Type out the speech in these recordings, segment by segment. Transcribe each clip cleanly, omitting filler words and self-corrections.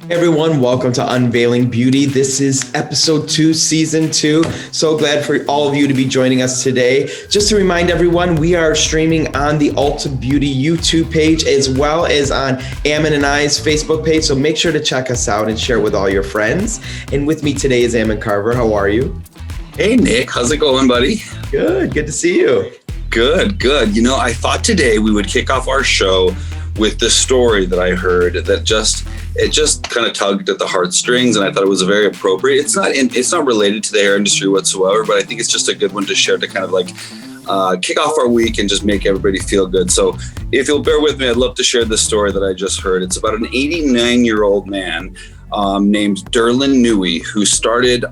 Hey everyone, welcome to Unveiling Beauty. This is episode 2, season 2. So glad for all of you to be joining us today. Just to remind everyone, we are streaming on the Ulta Beauty YouTube page as well as on Ammon and I's Facebook page. So make sure to check us out and share with all your friends. And with me today is Ammon Carver. How are you? Hey Nick, how's it going, buddy? Good to see you. Good. You know, I thought today we would kick off our show with the story that I heard that just kind of tugged at the heartstrings, and I thought it was very appropriate. It's not related to the hair industry whatsoever, but I think it's just a good one to share to kind of like kick off our week and just make everybody feel good. So if you'll bear with me, I'd love to share this story that I just heard. It's about an 89-year-old man named Derlin Newey, who started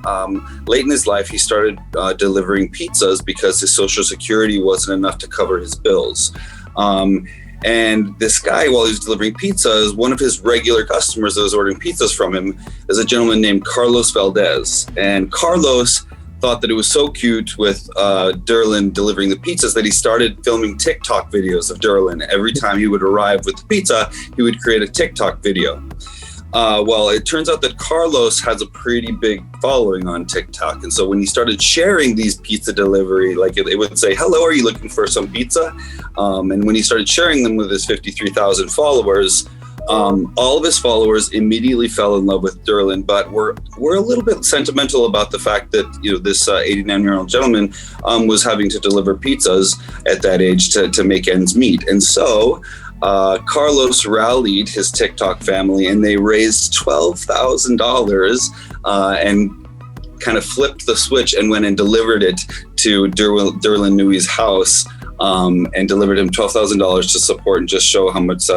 late in his life. He started delivering pizzas because his Social Security wasn't enough to cover his bills. And this guy, while he was delivering pizzas, one of his regular customers that was ordering pizzas from him is a gentleman named Carlos Valdez. And Carlos thought that it was so cute with Derlin delivering the pizzas that he started filming TikTok videos of Derlin. Every time he would arrive with the pizza, he would create a TikTok video. Well, it turns out that Carlos has a pretty big following on TikTok. And so when he started sharing these pizza delivery, like it would say, "Hello, are you looking for some pizza?" And when he started sharing them with his 53,000 followers, all of his followers immediately fell in love with Derlin, but were a little bit sentimental about the fact that, you know, this 89-year-old gentleman was having to deliver pizzas at that age to make ends meet. And so Carlos rallied his TikTok family, and they raised $12,000 and kind of flipped the switch and went and delivered it to Derlin Newey's house, and delivered him $12,000 to support and just show how much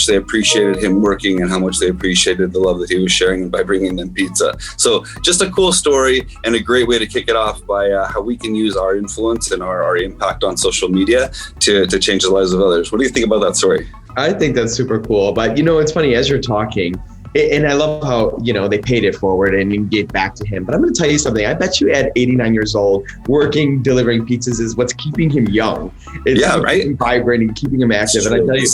they appreciated him working and how much they appreciated the love that he was sharing by bringing them pizza. So just a cool story and a great way to kick it off by how we can use our influence and our impact on social media to change the lives of others. What do you think about that story? I think that's super cool. But, you know, it's funny, as you're talking, and I love how, you know, they paid it forward and gave back to him. But I'm going to tell you something. I bet you at 89 years old, working, delivering pizzas is what's keeping him young. It's right. Vibrant and keeping him active. And I tell you,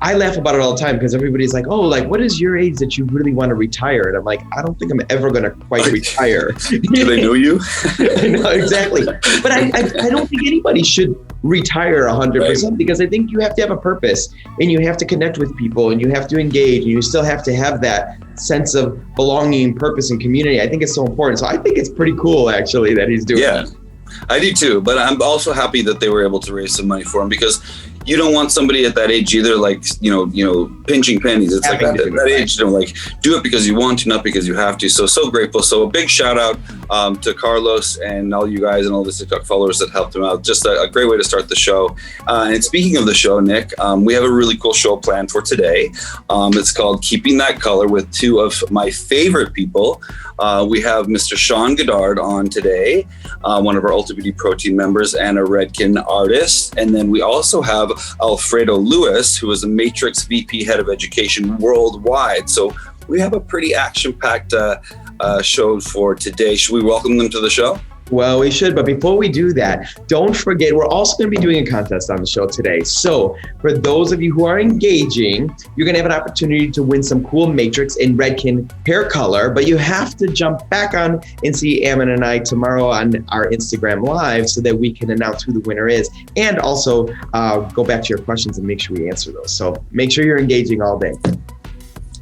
I laugh about it all the time because everybody's like, "Oh, like, what is your age that you really want to retire?" And I'm like, I don't think I'm ever going to quite retire. Do they know you? No, exactly. But I don't think anybody should retire 100% because I think you have to have a purpose and you have to connect with people and you have to engage and you still have to have that sense of belonging, purpose, and community. I think it's so important. So I think it's pretty cool, actually, that he's doing that. I do too, but I'm also happy that they were able to raise some money for him, because you don't want somebody at that age either, like, you know, pinching pennies. It's like that age, you know, like, do it because you want to, not because you have to. So grateful. So a big shout out to Carlos and all you guys and all the TikTok followers that helped him out. Just a great way to start the show. And speaking of the show, Nick, we have a really cool show planned for today. It's called Keeping That Color with two of my favorite people. We have Mr. Sean Godard on today, one of our Ulta Beauty Pro Team members and a Redken artist. And then we also have Alfredo Lewis, who is a Matrix VP Head of Education worldwide. So we have a pretty action-packed show for today. Should we welcome them to the show? Well, we should, but before we do that, don't forget, we're also going to be doing a contest on the show today. So for those of you who are engaging, you're going to have an opportunity to win some cool Matrix and Redken hair color, but you have to jump back on and see Ammon and I tomorrow on our Instagram Live so that we can announce who the winner is, and also go back to your questions and make sure we answer those. So make sure you're engaging all day.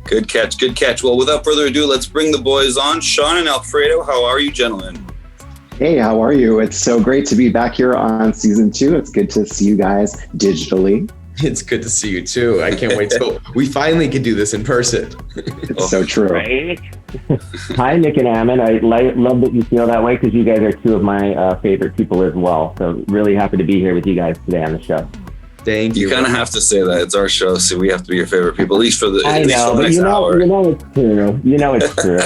Good catch. Well, without further ado, let's bring the boys on. Sean and Alfredo, how are you, gentlemen? Hey, how are you? It's so great to be back here on season 2. It's good to see you guys digitally. It's good to see you too. I can't wait till we finally can do this in person. It's so true. Right? Hi, Nick and Ammon. I love that you feel that way because you guys are two of my favorite people as well. So really happy to be here with you guys today on the show. Thank you. You kind of have to say that. It's our show, so we have to be your favorite people, at least for the I know, but next hour. You know it's true. You know it's true.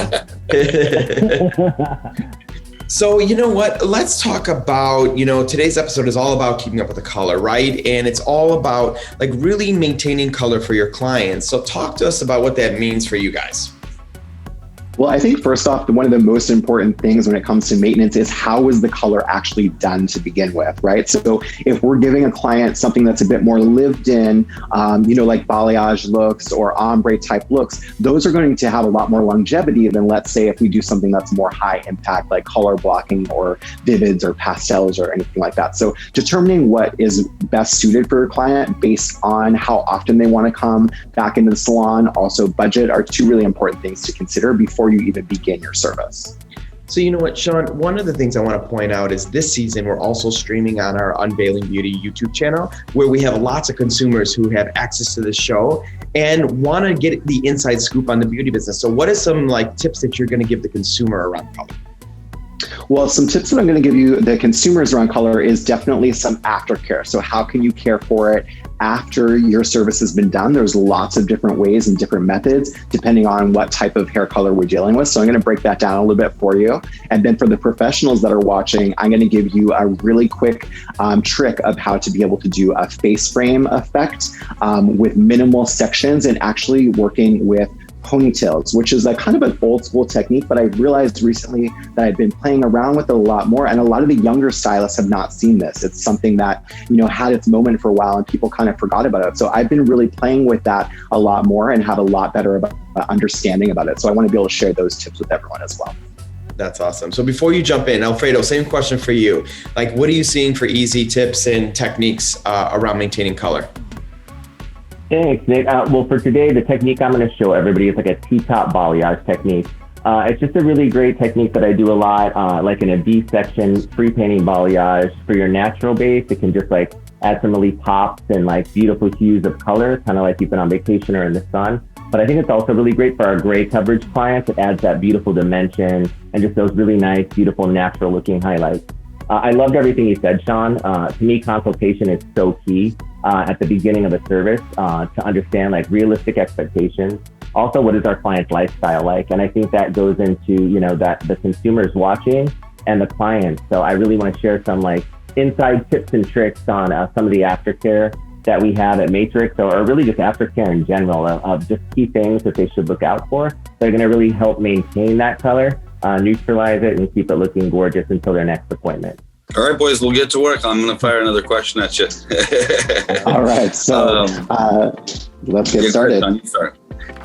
So, you know what, let's talk about, you know, today's episode is all about keeping up with the color, right? And it's all about like really maintaining color for your clients. So talk to us about what that means for you guys. Well, I think first off, one of the most important things when it comes to maintenance is how is the color actually done to begin with, right? So if we're giving a client something that's a bit more lived in, like balayage looks or ombre type looks, those are going to have a lot more longevity than, let's say, if we do something that's more high impact, like color blocking or vivids or pastels or anything like that. So determining what is best suited for your client based on how often they want to come back into the salon, also budget, are two really important things to consider before you even begin your service. So you know what, Sean, one of the things I want to point out is this season, we're also streaming on our Unveiling Beauty YouTube channel, where we have lots of consumers who have access to the show and want to get the inside scoop on the beauty business. So what are some tips that you're going to give the consumer around color? Well, some tips that I'm going to give you the consumers around color is definitely some aftercare. So how can you care for it after your service has been done? There's lots of different ways and different methods depending on what type of hair color we're dealing with. So I'm going to break that down a little bit for you. And then for the professionals that are watching, I'm going to give you a really quick trick of how to be able to do a face frame effect with minimal sections and actually working with ponytails, which is a kind of an old school technique, but I realized recently that I've been playing around with it a lot more, and a lot of the younger stylists have not seen this. It's something that, had its moment for a while and people kind of forgot about it. So I've been really playing with that a lot more and have a lot better about understanding about it. So I want to be able to share those tips with everyone as well. That's awesome. So before you jump in, Alfredo, same question for you. What are you seeing for easy tips and techniques around maintaining color? Thanks, Nick. Well, for today, the technique I'm going to show everybody is a T-top balayage technique. It's just a really great technique that I do a lot, like in a V-section free painting balayage. For your natural base, it can just add some really pops and beautiful hues of color, kind of like you've been on vacation or in the sun. But I think it's also really great for our gray coverage clients. It adds that beautiful dimension and just those really nice, beautiful, natural looking highlights. I loved everything you said, Sean. To me, consultation is so key at the beginning of a service to understand realistic expectations. Also, what is our client's lifestyle like? And I think that goes into, that the consumers watching and the clients. So I really want to share some inside tips and tricks on some of the aftercare that we have at Matrix, or really just aftercare in general, of just key things that they should look out for. They're going to really help maintain that color, neutralize it, and keep it looking gorgeous until their next appointment. All right, boys, we'll get to work. I'm going to fire another question at you. All right, so let's get started.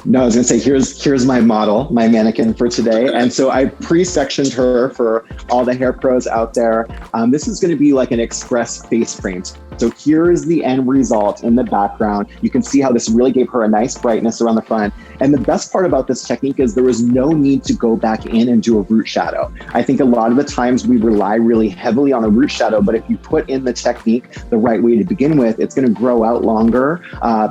No, I was going to say, here's my model, my mannequin for today. And so I pre-sectioned her for all the hair pros out there. This is going to be an express face frame. So here is the end result in the background. You can see how this really gave her a nice brightness around the front. And the best part about this technique is there was no need to go back in and do a root shadow. I think a lot of the times we rely really heavily on a root shadow, but if you put in the technique the right way to begin with, it's going to grow out longer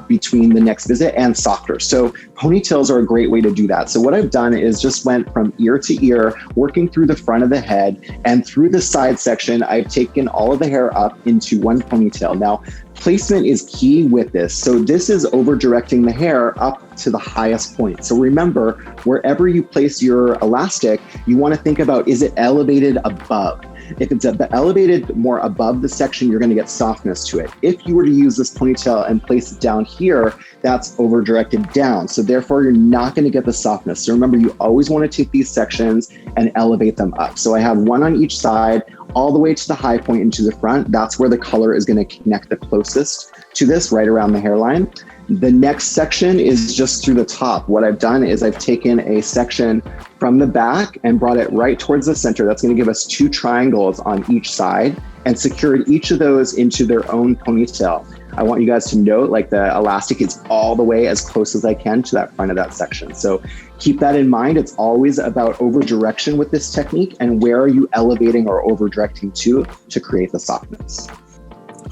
between the next visit and softer. So ponytails are a great way to do that. So what I've done is just went from ear to ear, working through the front of the head, and through the side section, I've taken all of the hair up into one ponytail. Now, placement is key with this. So this is over directing the hair up to the highest point. So remember, wherever you place your elastic, you want to think about, is it elevated above? If it's elevated more above the section, you're going to get softness to it. If you were to use this ponytail and place it down here, that's over directed down. So therefore, you're not going to get the softness. So remember, you always want to take these sections and elevate them up. So I have one on each side, all the way to the high point and to the front. That's where the color is going to connect the closest to this, right around the hairline. The next section is just through the top. What I've done is I've taken a section from the back and brought it right towards the center. That's going to give us two triangles on each side and secured each of those into their own ponytail. I want you guys to note the elastic is all the way as close as I can to that front of that section. So keep that in mind. It's always about over direction with this technique and where are you elevating or over directing to create the softness.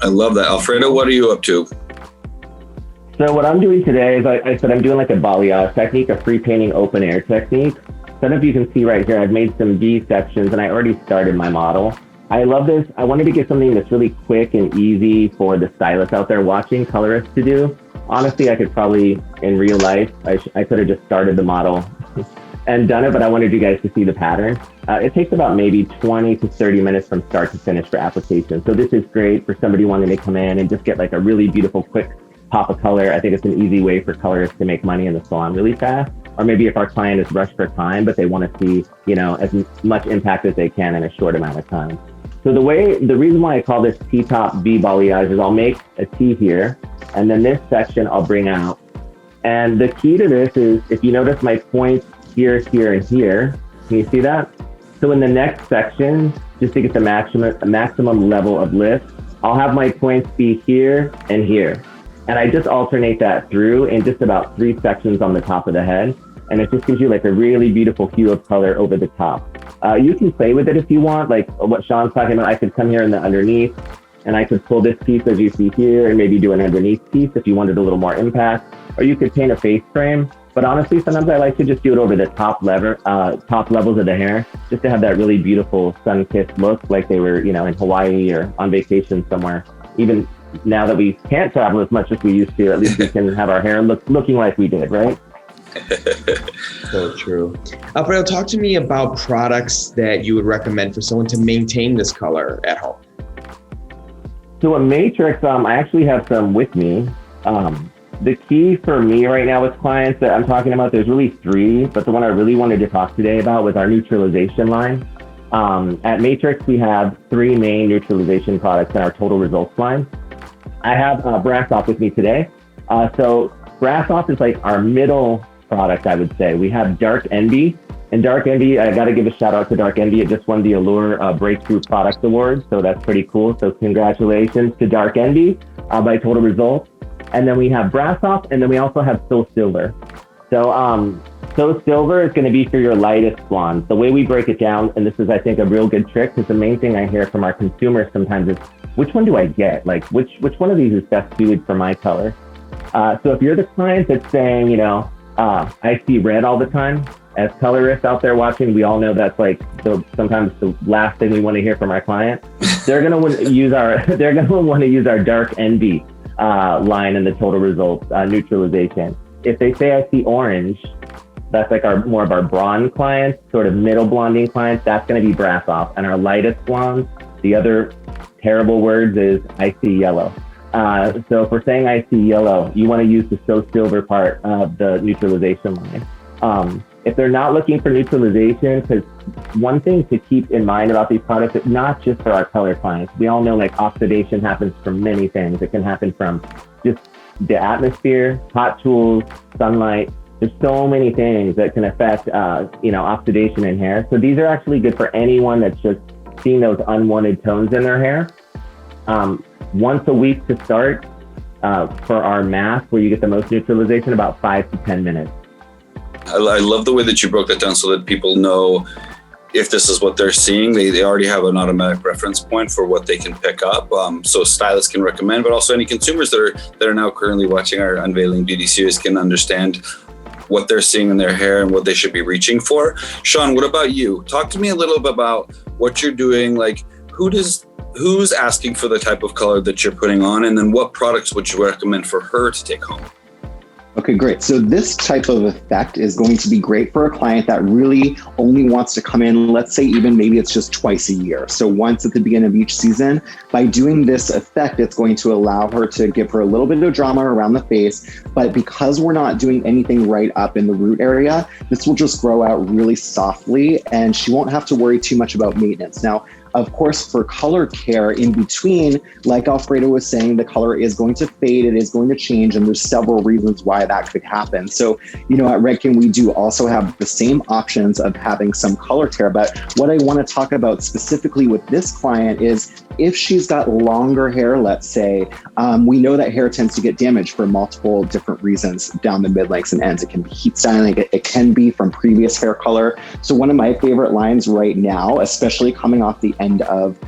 I love that. Alfredo, what are you up to? So what I'm doing today is I said I'm doing a balayage technique, a free painting open air technique. So I don't know if you can see right here, I've made some V sections and I already started my model. I love this. I wanted to get something that's really quick and easy for the stylists out there watching, colorists to do. Honestly, I could probably, in real life, I could have just started the model and done it, but I wanted you guys to see the pattern. It takes about maybe 20 to 30 minutes from start to finish for application. So this is great for somebody wanting to come in and just get a really beautiful, quick pop of color. I think it's an easy way for colorists to make money in the salon really fast. or maybe if our client is rushed for time, but they want to see, you know, as much impact as they can in a short amount of time. So the reason why I call this T-top V balayage is I'll make a T here, and then this section I'll bring out. And the key to this is, if you notice my points here, here, and here, can you see that? So in the next section, just to get the maximum level of lift, I'll have my points be here and here. And I just alternate that through in just about 3 sections on the top of the head. And it just gives you like a really beautiful hue of color over the top. You can play with it if you want, like what Sean's talking about. I could come here in the underneath, and I could pull this piece as you see here and maybe do an underneath piece if you wanted a little more impact. Or you could paint a face frame. But honestly, sometimes I like to just do it over the top levels of the hair, just to have that really beautiful sun-kissed look, like they were, you know, in Hawaii or on vacation somewhere. Even now that we can't travel as much as we used to, at least we can have our hair looking like we did, right? So true. Alfredo, talk to me about products that you would recommend for someone to maintain this color at home. So a matrix, I actually have some with me. The key for me right now with clients that I'm talking about, there's really 3, but the one I really wanted to talk today about was our neutralization line. At Matrix, we have 3 main neutralization products in our Total Results line. I have Brass Off with me today. So Brass Off is like our middle product, I would say. We have Dark Envy. And Dark Envy, I got to give a shout out to Dark Envy. It just won the Allure Breakthrough Product Award. So that's pretty cool. So congratulations to Dark Envy by Total Results. And then we have Brass Off, and then we also have So Silver. So Silver is going to be for your lightest blondes. The way we break it down, and this is, I think, a real good trick, because the main thing I hear from our consumers sometimes is, which one do I get? Like, which one of these is best suited for my color? So if you're the client that's saying, you know, I see red all the time, as colorists out there watching, we all know that's like sometimes the last thing we want to hear from our client. They're going to want to use our Dark Envy line in the Total Results neutralization. If they say I see orange, that's like more of our blonde clients, sort of middle blonding clients. That's going to be Brass Off. And our lightest blondes, the other terrible words is I see yellow. So if we're saying I see yellow, you want to use the So Silver part of the neutralization line. If they're not looking for neutralization, because one thing to keep in mind about these products, it's not just for our color clients. We all know like oxidation happens from many things. It can happen from just the atmosphere, hot tools, sunlight. There's so many things that can affect, oxidation in hair. So these are actually good for anyone that's just seeing those unwanted tones in their hair. Once a week to start for our mask, where you get the most neutralization, about 5 to 10 minutes. I love the way that you broke that down so that people know if this is what they're seeing, they already have an automatic reference point for what they can pick up. So stylists can recommend, but also any consumers that are now currently watching our Unveiling Beauty series can understand what they're seeing in their hair and what they should be reaching for. Sean, what about you? Talk to me a little bit about what you're doing. Like, who's asking for the type of color that you're putting on, and then what products would you recommend for her to take home? Okay, great. So this type of effect is going to be great for a client that really only wants to come in, let's say even maybe it's just twice a year. So once at the beginning of each season. By doing this effect, it's going to allow her to give her a little bit of drama around the face. But because we're not doing anything right up in the root area, this will just grow out really softly and she won't have to worry too much about maintenance. Now, of course, for color care in between, like Alfredo was saying, the color is going to fade, it is going to change, and there's several reasons why that could happen. So, at Redken, we do also have the same options of having some color care. But what I want to talk about specifically with this client is if she's got longer hair, let's say, we know that hair tends to get damaged for multiple different reasons down the mid-lengths and ends. It can be heat styling, it can be from previous hair color. So one of my favorite lines right now, especially coming off the end of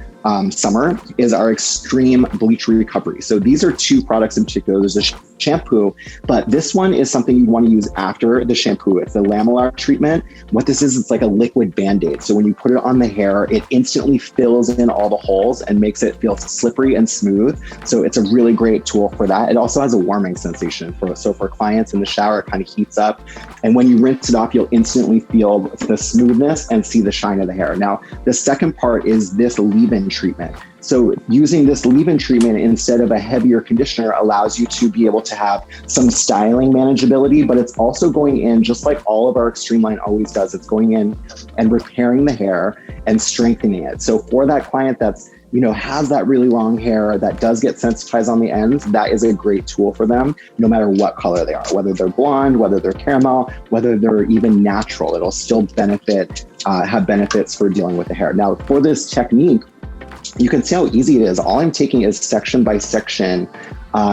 summer, is our Extreme Bleach Recovery. So these are 2 products in particular. There's a shampoo, but this one is something you want to use after the shampoo. It's a lamellar treatment. What this is, it's like a liquid Band-Aid. So when you put it on the hair, it instantly fills in all the holes and makes it feel slippery and smooth. So it's a really great tool for that. It also has a warming sensation. So for clients in the shower, it kind of heats up. And when you rinse it off, you'll instantly feel the smoothness and see the shine of the hair. Now, the second part is this leave-in treatment. So using this leave-in treatment instead of a heavier conditioner allows you to be able to have some styling manageability, but it's also going in, just like all of our extreme line always does, it's going in and repairing the hair and strengthening it. So for that client that's, has that really long hair that does get sensitized on the ends, that is a great tool for them, no matter what color they are, whether they're blonde, whether they're caramel, whether they're even natural, it'll still have benefits for dealing with the hair. Now, for this technique, you can see how easy it is. All I'm taking is section by section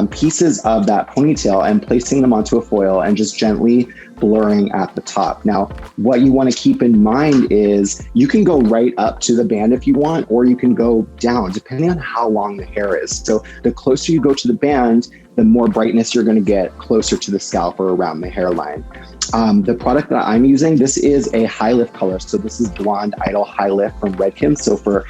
pieces of that ponytail and placing them onto a foil and just gently blurring at the top. Now, what you want to keep in mind is you can go right up to the band if you want, or you can go down depending on how long the hair is. So the closer you go to the band, the more brightness you're going to get closer to the scalp or around the hairline. The product that I'm using, this is a high lift color. So this is Blonde Idol High Lift from Redken. So for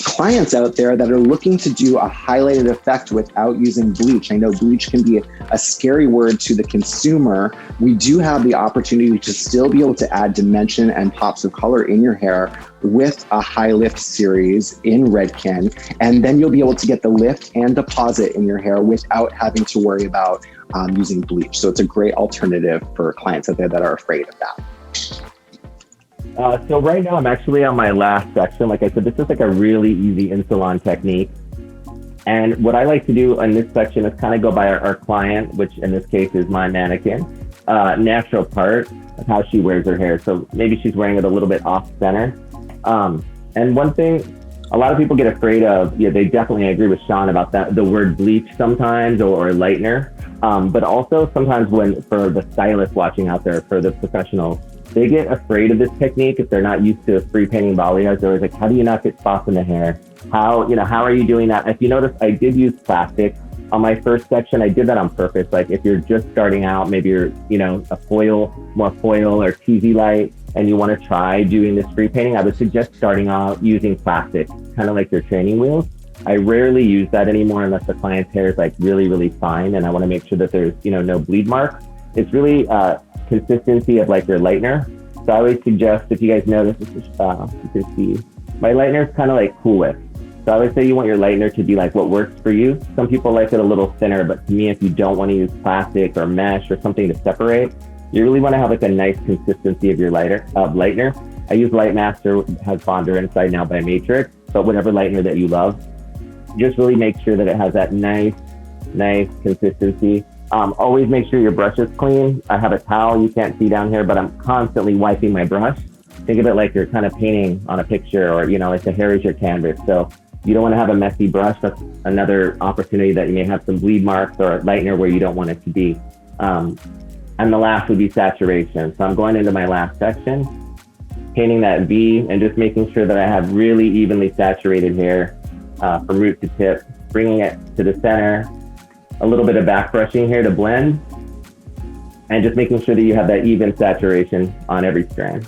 clients out there that are looking to do a highlighted effect without using bleach, I know bleach can be a scary word to the consumer. We do have the opportunity to still be able to add dimension and pops of color in your hair with a high lift series in Redken. And then you'll be able to get the lift and deposit in your hair without having to worry about using bleach. So it's a great alternative for clients out there that are afraid of that. So right now I'm actually on my last section. Like I said, this is like a really easy in-salon technique. And what I like to do in this section is kind of go by our client, which in this case is my mannequin, natural part of how she wears her hair. So maybe she's wearing it a little bit off center. And one thing a lot of people get afraid of, they definitely agree with Sean about that, the word bleach sometimes or lightener. But also sometimes for the stylist watching out there, for the professionals, they get afraid of this technique if they're not used to spray painting balayage. They're always like, how do you not get spots in the hair? How are you doing that? If you notice, I did use plastic on my first section. I did that on purpose. Like if you're just starting out, maybe you're, more foil or TV light, and you want to try doing this spray painting, I would suggest starting out using plastic, kind of like your training wheels. I rarely use that anymore unless the client's hair is like really, really fine. And I want to make sure that there's, no bleed marks. It's really consistency of like your lightener. So I always suggest, if you guys notice, you can see my lightener is kind of like Cool Whip. So I always say you want your lightener to be like what works for you. Some people like it a little thinner, but to me, if you don't want to use plastic or mesh or something to separate, you really want to have like a nice consistency of your lightener. I use Lightmaster, it has Bonder inside now by Matrix, but whatever lightener that you love, just really make sure that it has that nice consistency. Always make sure your brush is clean. I have a towel you can't see down here, but I'm constantly wiping my brush. Think of it like you're kind of painting on a picture, or, like the hair is your canvas. So you don't want to have a messy brush. That's another opportunity that you may have some bleed marks or a lightener where you don't want it to be. And the last would be saturation. So I'm going into my last section, painting that V and just making sure that I have really evenly saturated hair from root to tip, bringing it to the center, a little bit of back brushing here to blend, and just making sure that you have that even saturation on every strand.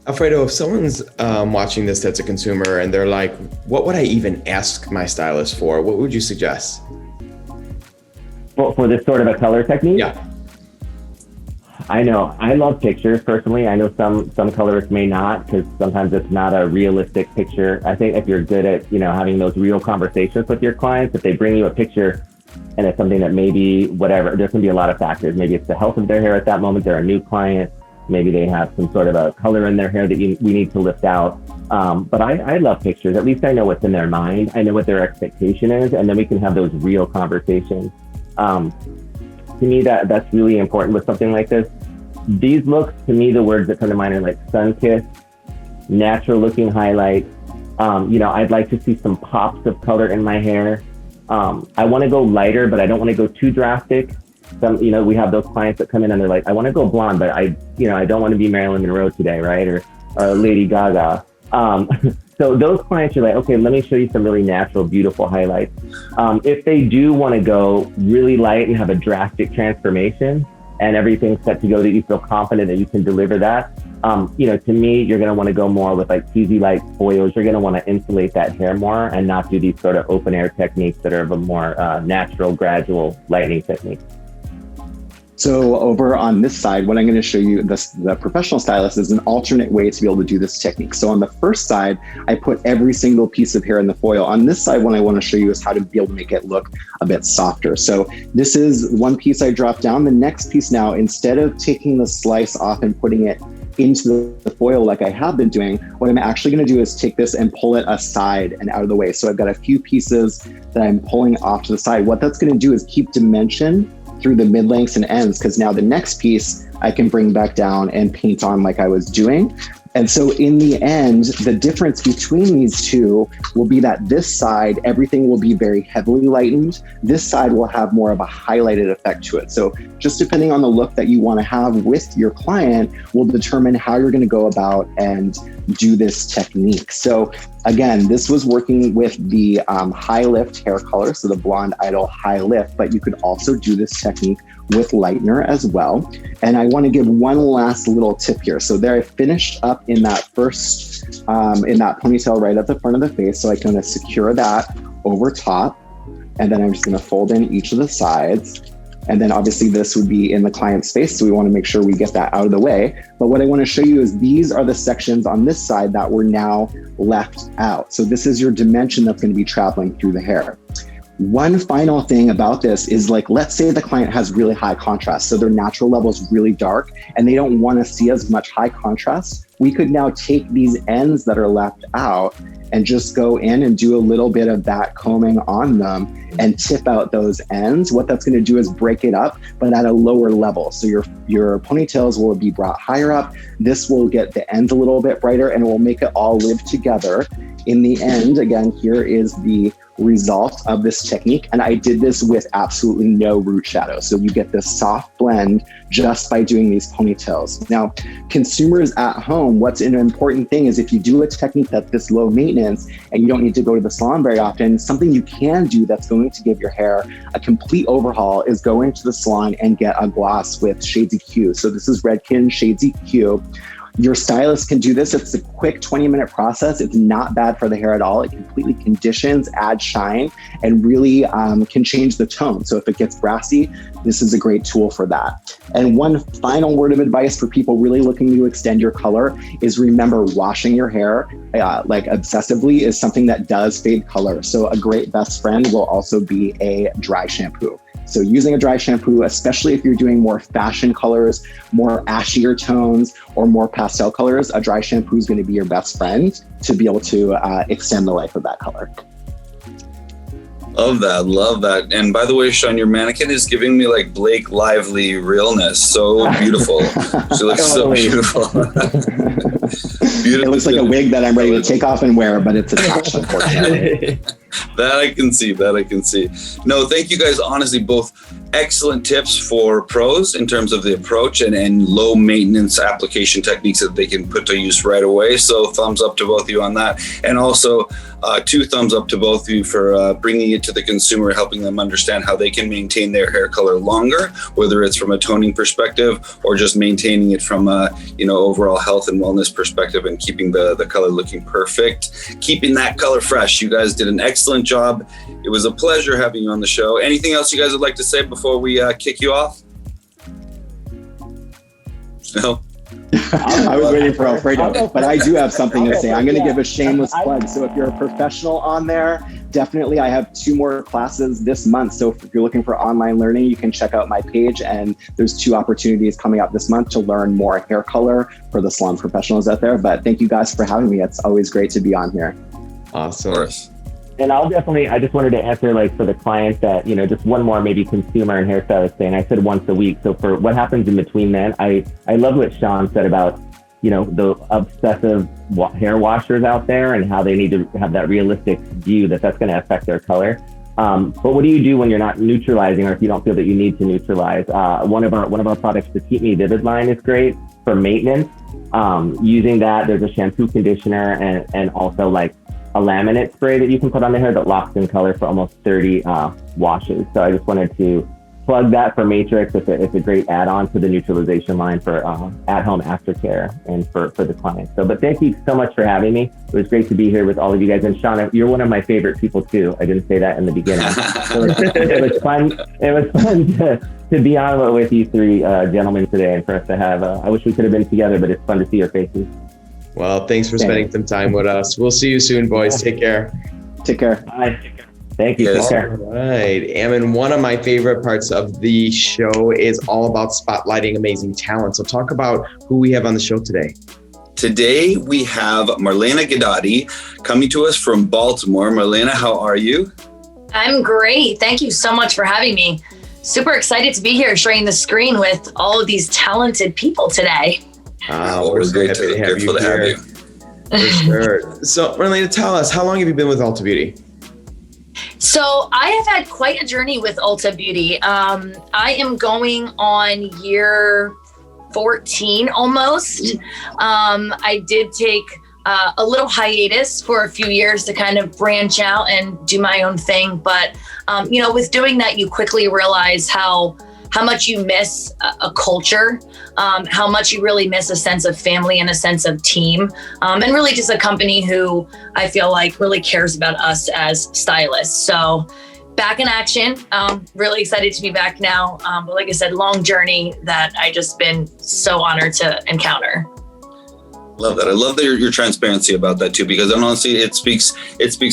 Alfredo, if someone's watching this that's a consumer and they're like, what would I even ask my stylist for? What would you suggest? For this sort of a color technique? Yeah. I know. I love pictures personally. I know some colorists may not, because sometimes it's not a realistic picture. I think if you're good at, having those real conversations with your clients, if they bring you a picture and it's something that maybe whatever, there's going to be a lot of factors. Maybe it's the health of their hair at that moment. They're a new client. Maybe they have some sort of a color in their hair that we need to lift out. But I love pictures. At least I know what's in their mind. I know what their expectation is, and then we can have those real conversations. To me, that's really important with something like this. These looks, to me, the words that come to mind are like sun-kissed, natural looking highlight. I'd like to see some pops of color in my hair. I want to go lighter, but I don't want to go too drastic. We have those clients that come in and they're like, I want to go blonde, but I don't want to be Marilyn Monroe today, right? Or Lady Gaga. So those clients are like, okay, let me show you some really natural, beautiful highlights. If they do want to go really light and have a drastic transformation and everything's set to go that you feel confident that you can deliver that, to me, you're going to want to go more with like TV light foils. You're going to want to insulate that hair more and not do these sort of open air techniques that are of a more natural, gradual lightening technique. So over on this side, what I'm going to show you, the professional stylist, is an alternate way to be able to do this technique. So on the first side, I put every single piece of hair in the foil. On this side, what I want to show you is how to be able to make it look a bit softer. So this is one piece I dropped down. The next piece now, instead of taking the slice off and putting it into the foil like I have been doing, what I'm actually going to do is take this and pull it aside and out of the way. So I've got a few pieces that I'm pulling off to the side. What that's going to do is keep dimension through the mid lengths and ends, because now the next piece I can bring back down and paint on like I was doing. And so in the end, the difference between these two will be that this side, everything will be very heavily lightened. This side will have more of a highlighted effect to it. So just depending on the look that you want to have with your client will determine how you're going to go about and do this technique. So again, this was working with the high lift hair color, so the Blonde Idol high lift, but you could also do this technique with lightener as well. And I want to give one last little tip here. So there I finished up in that first, in that ponytail right at the front of the face. So I can secure that over top. And then I'm just going to fold in each of the sides. And then obviously this would be in the client's face. So we want to make sure we get that out of the way. But what I want to show you is these are the sections on this side that were now left out. So this is your dimension that's going to be traveling through the hair. One final thing about this is, like, let's say the client has really high contrast. So their natural level is really dark and they don't want to see as much high contrast. We could now take these ends that are left out and just go in and do a little bit of that combing on them and tip out those ends. What that's going to do is break it up, but at a lower level. So your ponytails will be brought higher up. This will get the ends a little bit brighter and it will make it all live together. In the end, again, here is the result of this technique. And I did this with absolutely no root shadow. So you get this soft blend just by doing these ponytails. Now, consumers at home, what's an important thing is if you do a technique that's this low maintenance and you don't need to go to the salon very often, something you can do that's going to give your hair a complete overhaul is go into the salon and get a gloss with Shades EQ. So this is Redken Shades EQ. Your stylist can do this. It's a quick 20-minute process. It's not bad for the hair at all. It completely conditions, adds shine, and really can change the tone. So if it gets brassy, this is a great tool for that. And one final word of advice for people really looking to extend your color is remember washing your hair like obsessively is something that does fade color. So a great best friend will also be a dry shampoo. So using a dry shampoo, especially if you're doing more fashion colors, more ashier tones, or more pastel colors, a dry shampoo is going to be your best friend to be able to extend the life of that color. Love that, love that. And by the way, Sean, your mannequin is giving me like Blake Lively realness. So beautiful. She looks so beautiful. It looks like a wig that I'm ready to take off and wear, but it's attached, unfortunately. That I can see, that I can see. No, thank you guys. Honestly, both excellent tips for pros in terms of the approach and low maintenance application techniques that they can put to use right away. So thumbs up to both of you on that. And also 2 thumbs up to both of you for bringing it to the consumer, helping them understand how they can maintain their hair color longer, whether it's from a toning perspective or just maintaining it from a overall health and wellness perspective and keeping the color looking perfect, keeping that color fresh. You guys did an excellent job. It was a pleasure having you on the show. Anything else you guys would like to say before we kick you off? No? I was waiting for Alfredo, but I do have something to say. I'm going to give a shameless plug. So if you're a professional on there, definitely I have 2 more classes this month. So if you're looking for online learning, you can check out my page, and there's 2 opportunities coming up this month to learn more hair color for the salon professionals out there. But thank you guys for having me. It's always great to be on here. Awesome. And I just wanted to answer, like, for the clients that, just one more maybe consumer and hairstylist thing. I said once a week. So for what happens in between then, I love what Sean said about, the obsessive hair washers out there and how they need to have that realistic view that's going to affect their color. But what do you do when you're not neutralizing, or if you don't feel that you need to neutralize? One of our products, the Keep Me Vivid line, is great for maintenance. Using that, there's a shampoo, conditioner, and also like a laminate spray that you can put on the hair that locks in color for almost 30 washes. So I just wanted to plug that for Matrix. It's a great add-on to the neutralization line for at-home aftercare and for the client. So, but thank you so much for having me. It was great to be here with all of you guys. And Sean, you're one of my favorite people too. I didn't say that in the beginning. It was fun. It was fun to be on with you three gentlemen today, and for us to have. I wish we could have been together, but it's fun to see your faces. Well, thanks for spending some time with us. We'll see you soon, boys. Take care. Take care. Bye. Thank you. All right. And one of my favorite parts of the show is all about spotlighting amazing talent. So talk about who we have on the show today. Today, we have Marlena Gadati coming to us from Baltimore. Marlena, how are you? I'm great. Thank you so much for having me. Super excited to be here sharing the screen with all of these talented people today. We're so happy to have you here. For sure. So Marlena, tell us, how long have you been with Ulta Beauty? So I have had quite a journey with Ulta Beauty. I am going on year 14 almost. I did take a little hiatus for a few years to kind of branch out and do my own thing. But, with doing that, you quickly realize how much you miss a culture, how much you really miss a sense of family and a sense of team, and really just a company who I feel like really cares about us as stylists. So back in action, really excited to be back now. But like I said, long journey that I just been so honored to encounter. Love that. I love that your transparency about that too, because honestly, it speaks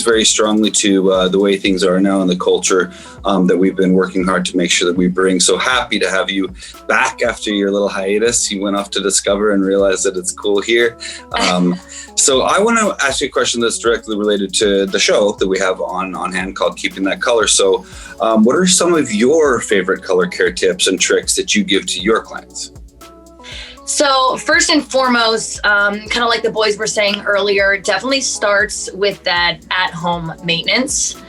very strongly to the way things are now and the culture that we've been working hard to make sure that we bring. So happy to have you back after your little hiatus. You went off to discover and realize that it's cool here. So I want to ask you a question that's directly related to the show that we have on hand called Keeping That Color. So what are some of your favorite color care tips and tricks that you give to your clients? So first and foremost, kind of like the boys were saying earlier, it definitely starts with that at-home maintenance.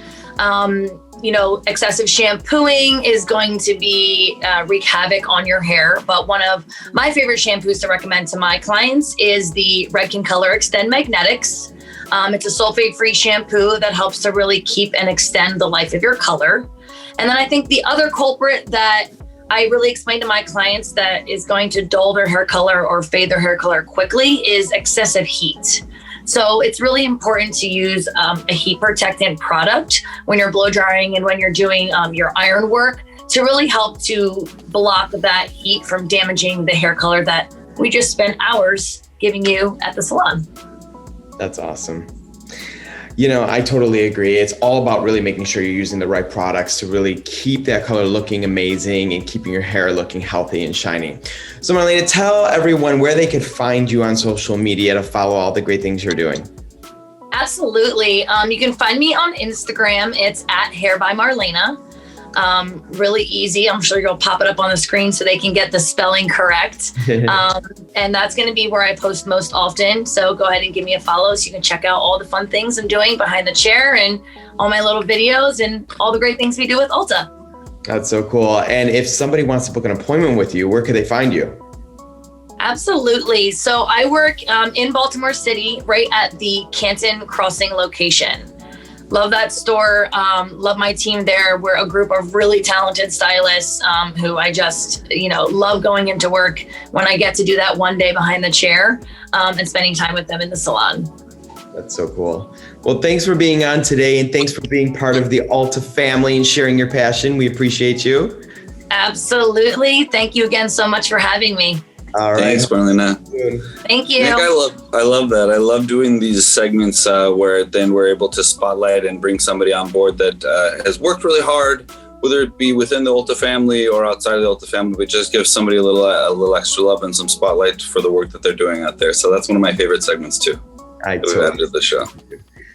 Excessive shampooing is going to be wreak havoc on your hair. But one of my favorite shampoos to recommend to my clients is the Redken Color Extend Magnetics. It's a sulfate-free shampoo that helps to really keep and extend the life of your color. And then I think the other culprit that I really explain to my clients that is going to dull their hair color or fade their hair color quickly is excessive heat. So it's really important to use a heat protectant product when you're blow drying and when you're doing your iron work to really help to block that heat from damaging the hair color that we just spent hours giving you at the salon. That's awesome. I totally agree. It's all about really making sure you're using the right products to really keep that color looking amazing and keeping your hair looking healthy and shining. So Marlena, tell everyone where they could find you on social media to follow all the great things you're doing. Absolutely. You can find me on Instagram. It's at Hair by Marlena. Really easy. I'm sure you'll pop it up on the screen so they can get the spelling correct. And that's going to be where I post most often. So go ahead and give me a follow so you can check out all the fun things I'm doing behind the chair and all my little videos and all the great things we do with Ulta. That's so cool. And if somebody wants to book an appointment with you, where could they find you? Absolutely. So I work in Baltimore City, right at the Canton Crossing location. Love that store. Love my team there. We're a group of really talented stylists who I just, love going into work when I get to do that one day behind the chair and spending time with them in the salon. That's so cool. Well, thanks for being on today and thanks for being part of the Ulta family and sharing your passion. We appreciate you. Absolutely. Thank you again so much for having me. All right. Thanks, Marlena. Thank you. Nick, I love that. I love doing these segments where then we're able to spotlight and bring somebody on board that has worked really hard, whether it be within the Ulta family or outside of the Ulta family, but just give somebody a little extra love and some spotlight for the work that they're doing out there. So that's one of my favorite segments too. We've added to the show.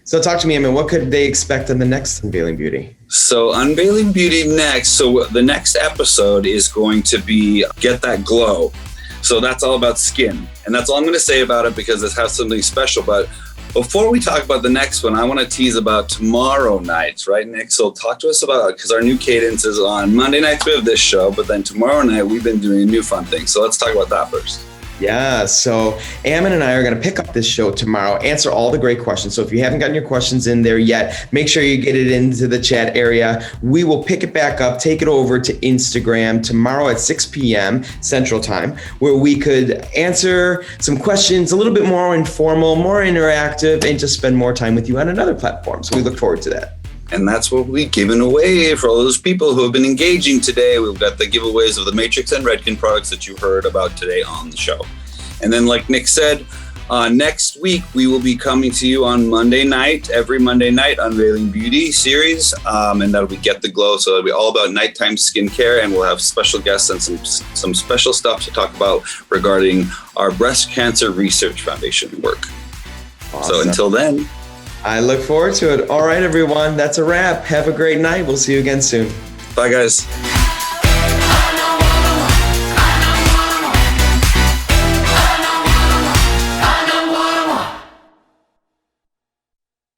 So talk to me, what could they expect in the next Unveiling Beauty? So Unveiling Beauty next. So the next episode is going to be Get That Glow. So that's all about skin. And that's all I'm going to say about it because it has something special. But before we talk about the next one, I want to tease about tomorrow night, right, Nick? So talk to us about it because our new cadence is on Monday nights. We have this show, but then tomorrow night we've been doing a new fun thing. So let's talk about that first. Yeah, so Ammon and I are going to pick up this show tomorrow, answer all the great questions. So if you haven't gotten your questions in there yet, make sure you get it into the chat area. We will pick it back up, take it over to Instagram tomorrow at 6 p.m. Central Time, where we could answer some questions a little bit more informal, more interactive, and just spend more time with you on another platform. So we look forward to that. And that's what we've given away for all those people who have been engaging today. We've got the giveaways of the Matrix and Redken products that you heard about today on the show. And then like Nick said, next week we will be coming to you on Monday night, every Monday night, Unveiling Beauty series. And that'll be Get the Glow. So it'll be all about nighttime skincare, and we'll have special guests and some special stuff to talk about regarding our Breast Cancer Research Foundation work. Awesome. So until then, I look forward to it. All right, everyone. That's a wrap. Have a great night. We'll see you again soon. Bye, guys.